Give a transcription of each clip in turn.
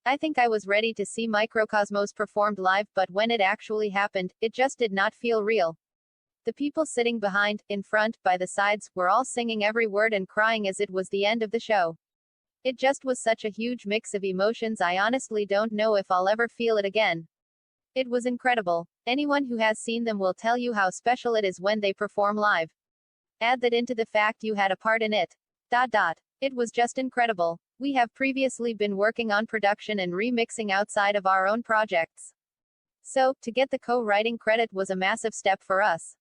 I think I was ready to see Mikrokosmos performed live, but when it actually happened, it just did not feel real. The people sitting behind, in front, by the sides, were all singing every word and crying as it was the end of the show. It just was such a huge mix of emotions. I honestly don't know if I'll ever feel it again. It was incredible. Anyone who has seen them will tell you how special it is when they perform live. Add that into the fact you had a part in it. It was just incredible. We have previously been working on production and remixing outside of our own projects. So, to get the co-writing credit was a massive step for us.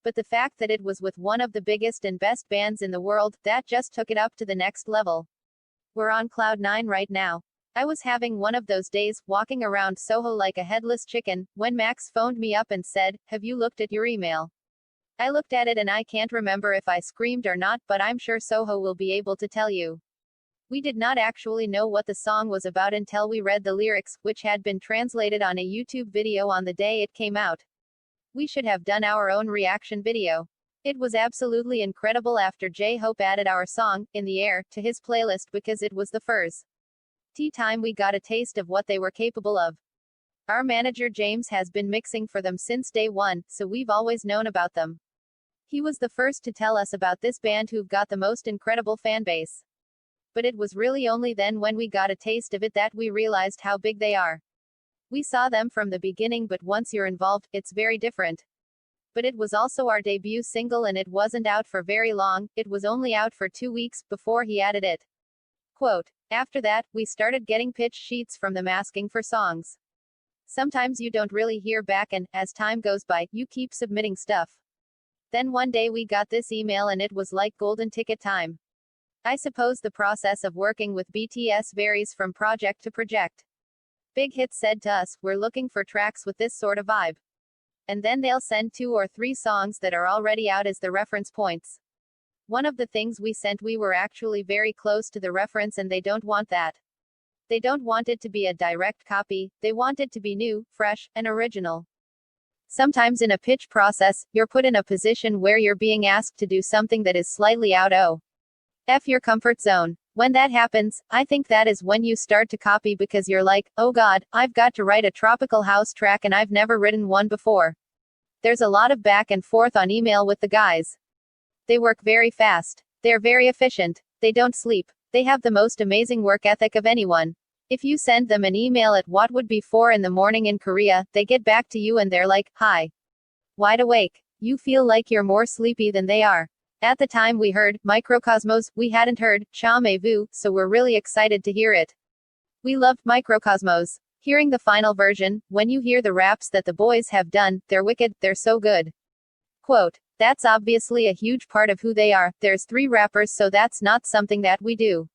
But the fact that it was with one of the biggest and best bands in the world, that just took it up to the next level. We're on cloud 9 right now. I was having one of those days, walking around Soho like a headless chicken, when Max phoned me up and said, "Have you looked at your email?" I looked at it and I can't remember if I screamed or not, but I'm sure Soho will be able to tell you. We did not actually know what the song was about until we read the lyrics, which had been translated on a YouTube video on the day it came out. We should have done our own reaction video. It was absolutely incredible after J-Hope added our song, In the Air, to his playlist because it was the first time we got a taste of what they were capable of. Our manager James has been mixing for them since day one, so we've always known about them. He was the first to tell us about this band who've got the most incredible fanbase. But it was really only then when we got a taste of it that we realized how big they are. We saw them from the beginning, but once you're involved, it's very different. But it was also our debut single and it wasn't out for very long, it was only out for 2 weeks, before he added it. Quote, after that, we started getting pitch sheets from them asking for songs. Sometimes you don't really hear back and, as time goes by, you keep submitting stuff. Then one day we got this email and it was like golden ticket time. I suppose the process of working with BTS varies from project to project. Big Hit said to us, we're looking for tracks with this sort of vibe. And then they'll send 2 or 3 songs that are already out as the reference points. One of the things we sent, we were actually very close to the reference and they don't want that. They don't want it to be a direct copy, they want it to be new, fresh, and original. Sometimes in a pitch process, you're put in a position where you're being asked to do something that is slightly out of your comfort zone. When that happens, I think that is when you start to copy because you're like, oh god, I've got to write a tropical house track and I've never written one before. There's a lot of back and forth on email with the guys. They work very fast. They're very efficient. They don't sleep. They have the most amazing work ethic of anyone. If you send them an email at what would be 4 in the morning in Korea, they get back to you and they're like, hi. Wide awake. You feel like you're more sleepy than they are. At the time we heard Mikrokosmos, we hadn't heard Jamais Vu, so we're really excited to hear it. We loved Mikrokosmos. Hearing the final version, when you hear the raps that the boys have done, they're wicked, they're so good. Quote, that's obviously a huge part of who they are. There's 3 rappers, so that's not something that we do.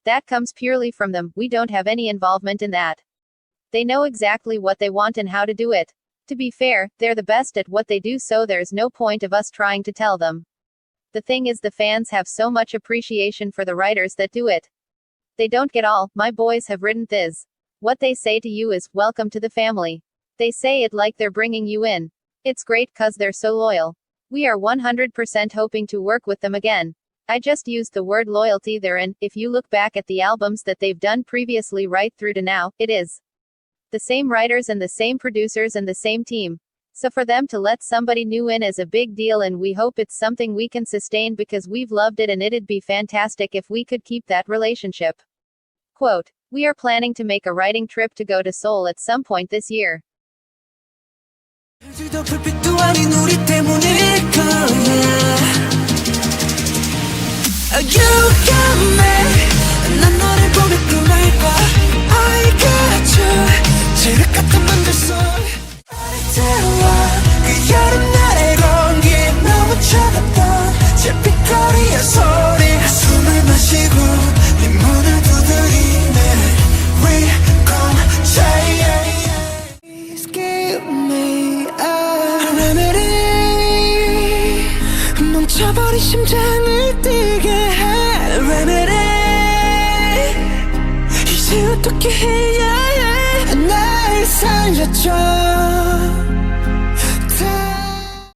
That comes purely from them, we don't have any involvement in that. They know exactly what they want and how to do it. To be fair, they're the best at what they do, so there's no point of us trying to tell them. The thing is, the fans have so much appreciation for the writers that do it. They don't get all, my boys have written this. What they say to you is, welcome to the family. They say it like they're bringing you in. It's great cause they're so loyal. We are 100% hoping to work with them again. I just used the word loyalty there, and if you look back at the albums that they've done previously right through to now, it is the same writers and the same producers and the same team. So for them to let somebody new in is a big deal, and we hope it's something we can sustain because we've loved it and it'd be fantastic if we could keep that relationship. Quote, we are planning to make a writing trip to go to Seoul at some point this year. 그 여름날의 공기 너무 차갑던 잿빛거리의 소리 숨을 마시고 네 문을 두드리네 We gon' change. Please give me a remedy. 멈춰버린 심장을 뛰게 해 remedy. 이제 어떻게 해야 해 날 살려줘.